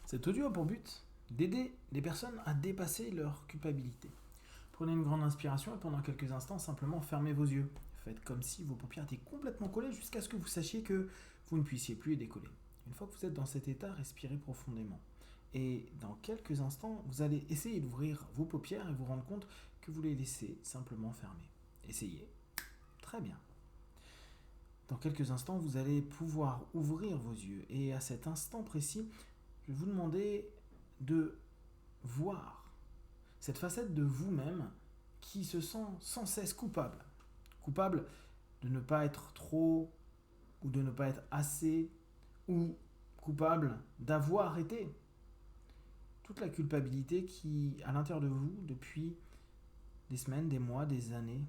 Cet audio a pour but d'aider les personnes à dépasser leur culpabilité. Prenez une grande inspiration et pendant quelques instants, simplement fermez vos yeux. Faites comme si vos paupières étaient complètement collées jusqu'à ce que vous sachiez que vous ne puissiez plus les décoller. Une fois que vous êtes dans cet état, respirez profondément. Et dans quelques instants, vous allez essayer d'ouvrir vos paupières et vous rendre compte que vous les laissez simplement fermées. Essayez. Très bien. Dans quelques instants, vous allez pouvoir ouvrir vos yeux. Et à cet instant précis, je vais vous demander de voir cette facette de vous-même qui se sent sans cesse coupable. Coupable de ne pas être trop ou de ne pas être assez ou coupable d'avoir été. Toute la culpabilité qui, à l'intérieur de vous, depuis des semaines, des mois, des années,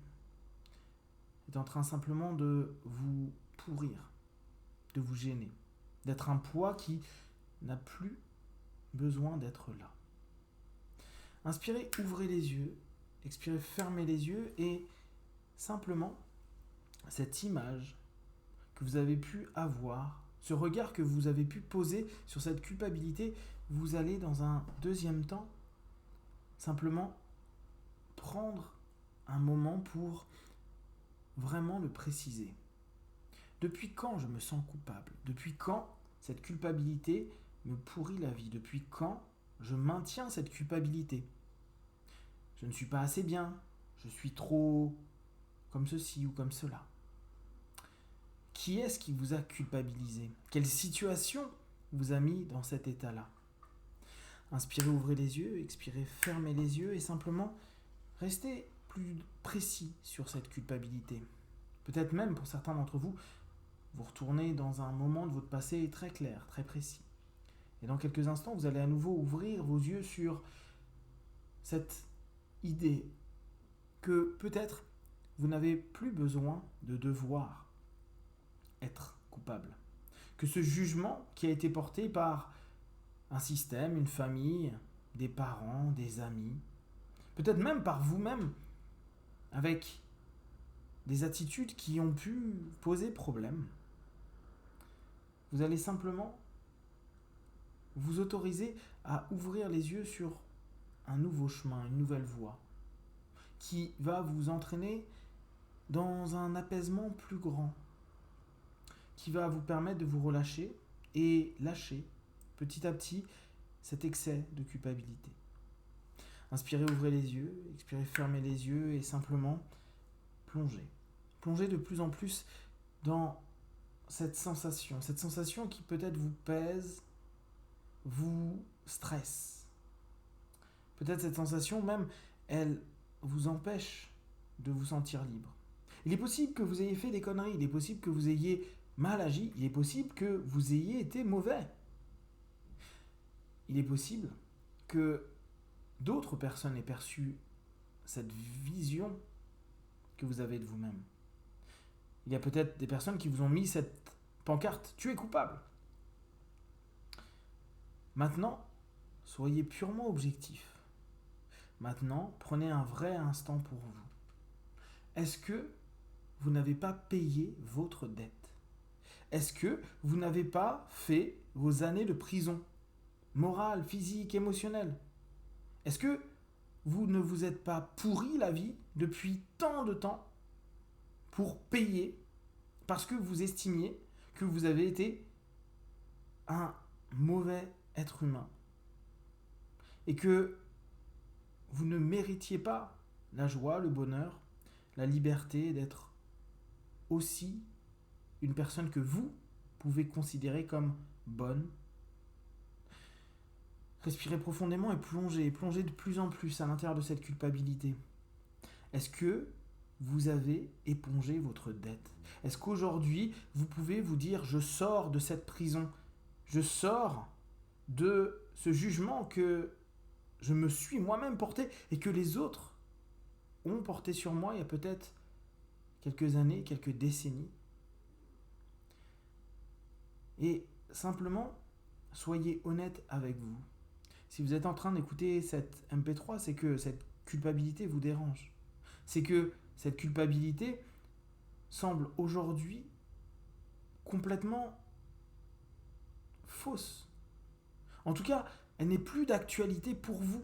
est en train simplement de vous pourrir, de vous gêner, d'être un poids qui n'a plus besoin d'être là. Inspirez, ouvrez les yeux, expirez, fermez les yeux et simplement cette image que vous avez pu avoir, ce regard que vous avez pu poser sur cette culpabilité, vous allez dans un deuxième temps simplement prendre un moment pour vraiment le préciser. Depuis quand je me sens coupable? Depuis quand cette culpabilité me pourrit la vie? Depuis quand je maintiens cette culpabilité? Je ne suis pas assez bien, je suis trop comme ceci ou comme cela. Qui est-ce qui vous a culpabilisé? Quelle situation vous a mis dans cet état-là? Inspirez, ouvrez les yeux, expirez, fermez les yeux et simplement restez plus précis sur cette culpabilité. Peut-être même pour certains d'entre vous, vous retournez dans un moment de votre passé très clair, très précis. Et dans quelques instants, vous allez à nouveau ouvrir vos yeux sur cette idée que peut-être vous n'avez plus besoin de devoir être coupable. Que ce jugement qui a été porté par un système, une famille, des parents, des amis, peut-être même par vous-même, avec des attitudes qui ont pu poser problème, vous allez simplement vous autoriser à ouvrir les yeux sur un nouveau chemin, une nouvelle voie, qui va vous entraîner dans un apaisement plus grand, qui va vous permettre de vous relâcher et lâcher petit à petit cet excès de culpabilité. Inspirez, ouvrez les yeux, expirez, fermez les yeux et simplement plongez. Plongez de plus en plus dans cette sensation qui peut-être vous pèse, vous stresse. Peut-être cette sensation même, elle vous empêche de vous sentir libre. Il est possible que vous ayez fait des conneries, il est possible que vous ayez mal agi, il est possible que vous ayez été mauvais. Il est possible que d'autres personnes aient perçu cette vision que vous avez de vous-même. Il y a peut-être des personnes qui vous ont mis cette pancarte « Tu es coupable ». Maintenant, soyez purement objectif. Maintenant, prenez un vrai instant pour vous. Est-ce que vous n'avez pas payé votre dette? Est-ce que vous n'avez pas fait vos années de prison, morale, physique, émotionnelle? Est-ce que vous ne vous êtes pas pourri la vie depuis tant de temps pour payer parce que vous estimiez que vous avez été un mauvais être humain et que vous ne méritiez pas la joie, le bonheur, la liberté d'être aussi une personne que vous pouvez considérer comme bonne? Respirez profondément et plongez de plus en plus à l'intérieur de cette culpabilité. Est-ce que vous avez épongé votre dette? Est-ce qu'aujourd'hui, vous pouvez vous dire « Je sors de cette prison, je sors de ce jugement que je me suis moi-même porté et que les autres ont porté sur moi il y a peut-être quelques années, quelques décennies ?» Et simplement, soyez honnête avec vous. Si vous êtes en train d'écouter cette MP3, c'est que cette culpabilité vous dérange. C'est que cette culpabilité semble aujourd'hui complètement fausse. En tout cas, elle n'est plus d'actualité pour vous.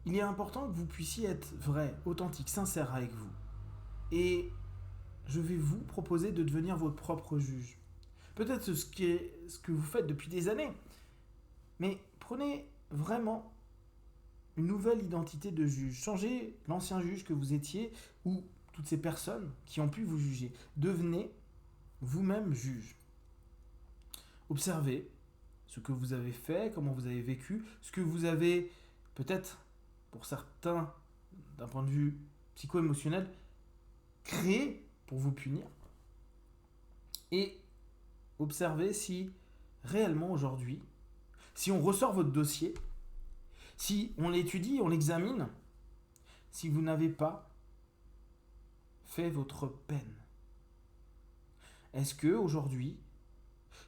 Il est important que vous puissiez être vrai, authentique, sincère avec vous. Et je vais vous proposer de devenir votre propre juge. Peut-être ce que vous faites depuis des années, mais prenez vraiment une nouvelle identité de juge. Changez l'ancien juge que vous étiez ou toutes ces personnes qui ont pu vous juger. Devenez vous-même juge. Observez ce que vous avez fait, comment vous avez vécu, ce que vous avez peut-être, pour certains, d'un point de vue psycho-émotionnel, créé pour vous punir. Et observez si réellement aujourd'hui, si on ressort votre dossier, si on l'étudie, on l'examine, si vous n'avez pas fait votre peine. Est-ce que aujourd'hui,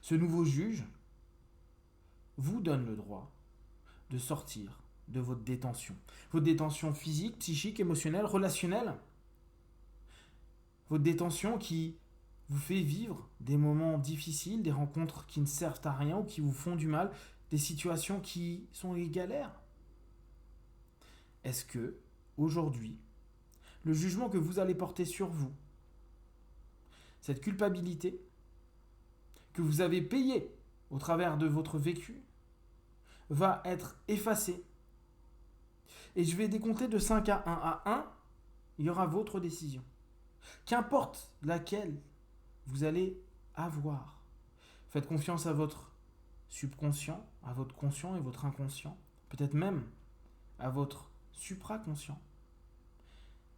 ce nouveau juge vous donne le droit de sortir de votre détention? Votre détention physique, psychique, émotionnelle, relationnelle. Votre détention qui vous fait vivre des moments difficiles, des rencontres qui ne servent à rien ou qui vous font du mal, des situations qui sont des galères. Est-ce que, aujourd'hui, le jugement que vous allez porter sur vous, cette culpabilité que vous avez payée au travers de votre vécu, va être effacée? Et je vais décompter de 5 à 1. À 1, il y aura votre décision. Qu'importe laquelle vous allez avoir. Faites confiance à votre subconscient, à votre conscient et votre inconscient, peut-être même à votre supraconscient.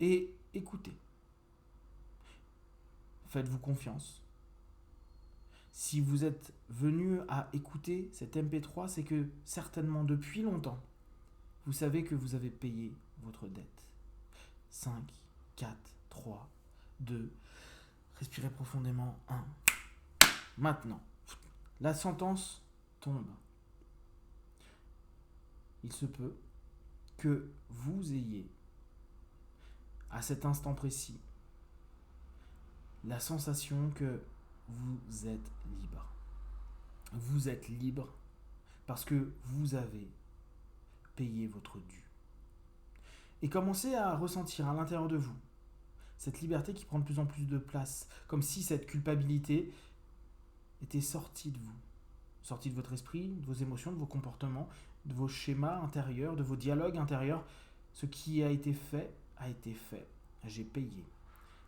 Et écoutez. Faites-vous confiance. Si vous êtes venu à écouter cet MP3, c'est que certainement depuis longtemps, vous savez que vous avez payé votre dette. 5, 4, 3, 2, respirez profondément. 1. Maintenant, la sentence tombe. Il se peut que vous ayez, à cet instant précis, la sensation que vous êtes libre. Vous êtes libre parce que vous avez payé votre dû. Et commencez à ressentir à l'intérieur de vous cette liberté qui prend de plus en plus de place, comme si cette culpabilité était sortie de vous, sortie de votre esprit, de vos émotions, de vos comportements, de vos schémas intérieurs, de vos dialogues intérieurs. Ce qui a été fait a été fait. J'ai payé.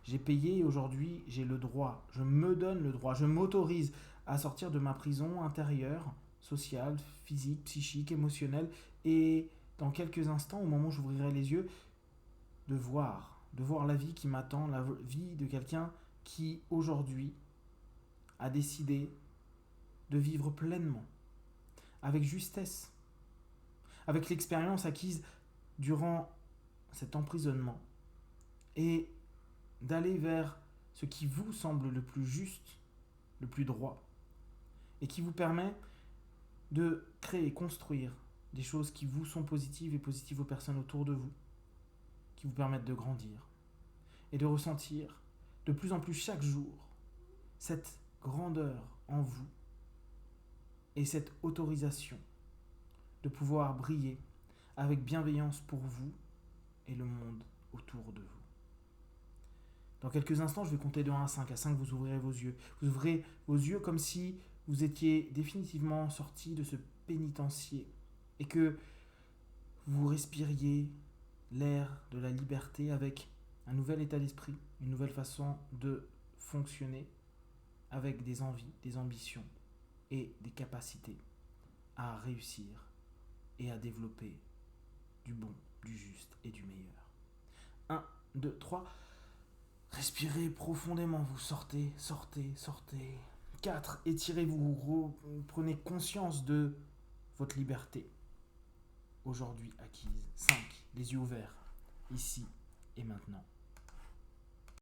J'ai payé et aujourd'hui j'ai le droit, je me donne le droit, je m'autorise à sortir de ma prison intérieure, sociale, physique, psychique, émotionnelle, et dans quelques instants, au moment où j'ouvrirai les yeux, de voir la vie qui m'attend, la vie de quelqu'un qui aujourd'hui a décidé de vivre pleinement, avec justesse, avec l'expérience acquise durant cet emprisonnement, et d'aller vers ce qui vous semble le plus juste, le plus droit, et qui vous permet de créer, construire des choses qui vous sont positives et positives aux personnes autour de vous, qui vous permettent de grandir et de ressentir de plus en plus chaque jour cette grandeur en vous et cette autorisation de pouvoir briller avec bienveillance pour vous et le monde autour de vous. Dans quelques instants, je vais compter de 1 à 5. À 5, vous ouvrirez vos yeux. Vous ouvrez vos yeux comme si vous étiez définitivement sorti de ce pénitencier et que vous respiriez l'air de la liberté avec un nouvel état d'esprit, une nouvelle façon de fonctionner avec des envies, des ambitions et des capacités à réussir et à développer du bon, du juste et du meilleur. 1, 2, 3. Respirez profondément, vous sortez, sortez, sortez. 4, étirez-vous, prenez conscience de votre liberté aujourd'hui acquise. 5, les yeux ouverts, ici et maintenant.